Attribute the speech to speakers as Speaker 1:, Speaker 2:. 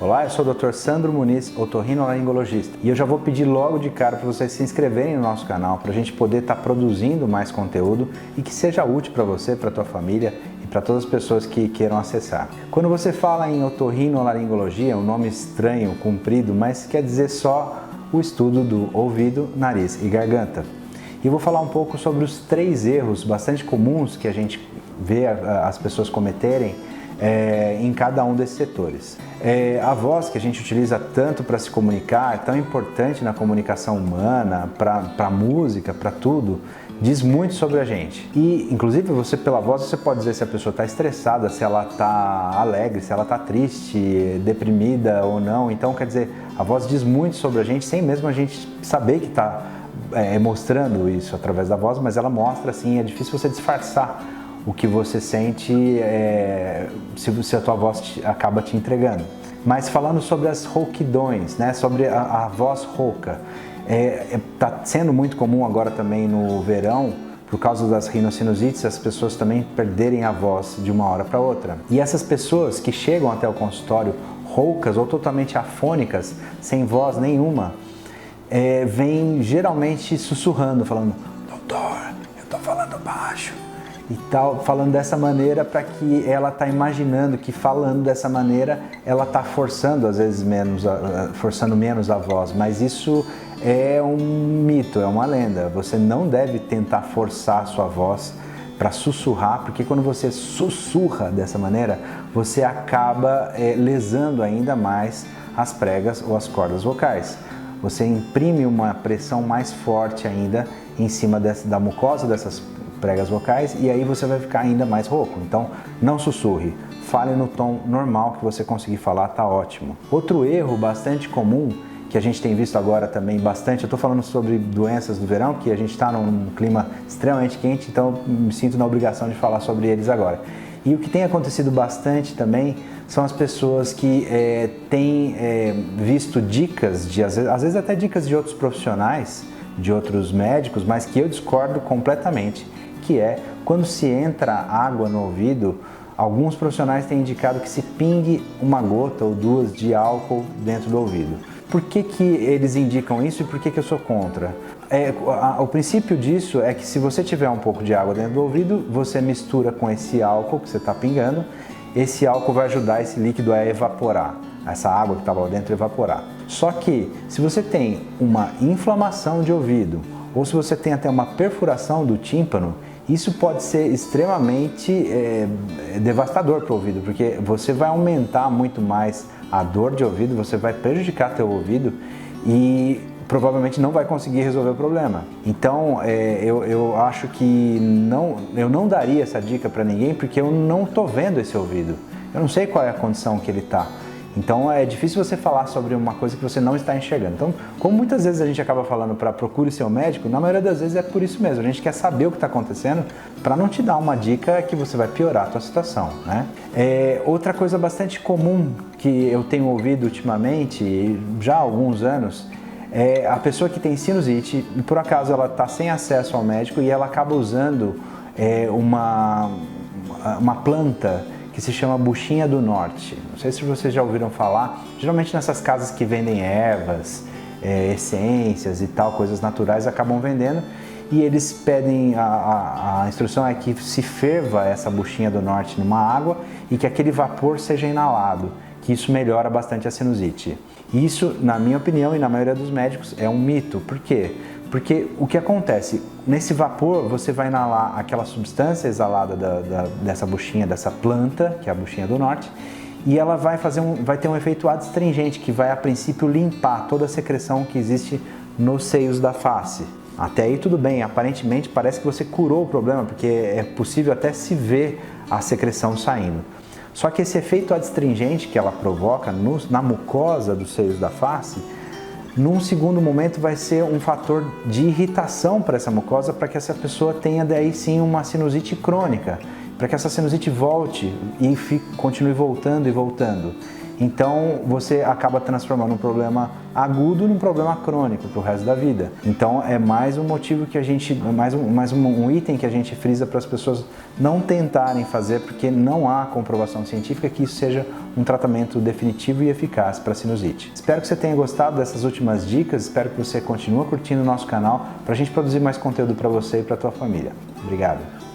Speaker 1: Olá, eu sou o Dr. Sandro Muniz, otorrinolaringologista, e eu já vou pedir logo de cara para vocês se inscreverem no nosso canal para a gente poder estar produzindo mais conteúdo e que seja útil para você, para a tua família e para todas as pessoas que queiram acessar. Quando você fala em otorrinolaringologia, é um nome estranho, comprido, mas quer dizer só o estudo do ouvido, nariz e garganta. E eu vou falar um pouco sobre os 3 erros bastante comuns que a gente vê as pessoas cometerem em cada um desses setores. A voz, que a gente utiliza tanto para se comunicar, é tão importante na comunicação humana, para a música, para tudo, diz muito sobre a gente. E, inclusive, você pela voz, você pode dizer se a pessoa está estressada, se ela está alegre, se ela está triste, deprimida ou não. Então, quer dizer, a voz diz muito sobre a gente, sem mesmo a gente saber que está mostrando isso através da voz, mas ela mostra, assim, é difícil você disfarçar o que você sente se a tua voz acaba te entregando. Mas falando sobre as rouquidões, né, sobre a voz rouca, está sendo muito comum agora também no verão, por causa das rinossinusites, as pessoas também perderem a voz de uma hora para outra. E essas pessoas que chegam até o consultório roucas ou totalmente afônicas, sem voz nenhuma, vêm geralmente sussurrando, falando: doutor, eu estou falando baixo. E tal, falando dessa maneira, para que ela está imaginando que falando dessa maneira ela está forçando às vezes forçando menos a voz, mas isso é um mito, é uma lenda. Você não deve tentar forçar a sua voz para sussurrar, porque quando você sussurra dessa maneira, você acaba lesando ainda mais as pregas ou as cordas vocais. Você imprime uma pressão mais forte ainda em cima da mucosa dessas pregas vocais e aí você vai ficar ainda mais rouco. Então não sussurre, fale no tom normal que você conseguir falar, tá ótimo. Outro erro bastante comum que a gente tem visto agora também bastante, eu estou falando sobre doenças do verão, que a gente está num clima extremamente quente, então me sinto na obrigação de falar sobre eles agora. E o que tem acontecido bastante também são as pessoas que têm visto dicas, às vezes até dicas de outros profissionais, de outros médicos, mas que eu discordo completamente, que é quando se entra água no ouvido, alguns profissionais têm indicado que se pingue uma gota ou 2 de álcool dentro do ouvido. Por que eles indicam isso e por que eu sou contra? O princípio disso é que se você tiver um pouco de água dentro do ouvido, você mistura com esse álcool que você está pingando, esse álcool vai ajudar esse líquido a evaporar, essa água que estava lá dentro evaporar. Só que se você tem uma inflamação de ouvido ou se você tem até uma perfuração do tímpano, isso pode ser extremamente devastador para o ouvido, porque você vai aumentar muito mais a dor de ouvido, você vai prejudicar teu ouvido e provavelmente não vai conseguir resolver o problema. Então eu acho que eu não daria essa dica para ninguém, porque eu não estou vendo esse ouvido, eu não sei qual é a condição que ele está. Então é difícil você falar sobre uma coisa que você não está enxergando. Então, como muitas vezes a gente acaba falando para procure seu médico, na maioria das vezes é por isso mesmo. A gente quer saber o que está acontecendo para não te dar uma dica que você vai piorar a tua situação, né? Outra coisa bastante comum que eu tenho ouvido ultimamente, já há alguns anos, é a pessoa que tem sinusite e por acaso ela está sem acesso ao médico e ela acaba usando uma planta que se chama buchinha do norte. Não sei se vocês já ouviram falar, geralmente nessas casas que vendem ervas, essências e tal, coisas naturais, acabam vendendo e eles pedem, a instrução é que se ferva essa buchinha do norte numa água e que aquele vapor seja inalado, que isso melhora bastante a sinusite. Isso, na minha opinião e na maioria dos médicos, é um mito. Por quê? Porque o que acontece? Nesse vapor você vai inalar aquela substância exalada dessa buchinha, dessa planta, que é a buchinha do norte, e ela vai ter um efeito adstringente, que vai a princípio limpar toda a secreção que existe nos seios da face. Até aí tudo bem, aparentemente parece que você curou o problema, porque é possível até se ver a secreção saindo. Só que esse efeito adstringente que ela provoca na mucosa dos seios da face, num segundo momento vai ser um fator de irritação para essa mucosa, para que essa pessoa tenha daí sim uma sinusite crônica, para que essa sinusite volte e continue voltando e voltando.
Speaker 2: Então você acaba transformando um problema agudo num problema crônico para o resto da vida. Então é mais um motivo que a gente, um item que a gente frisa para as pessoas não tentarem fazer, porque não há comprovação científica que isso seja um tratamento definitivo e eficaz para sinusite. Espero que você tenha gostado dessas últimas dicas, espero que você continue curtindo o nosso canal para a gente produzir mais conteúdo para você e para a tua família. Obrigado!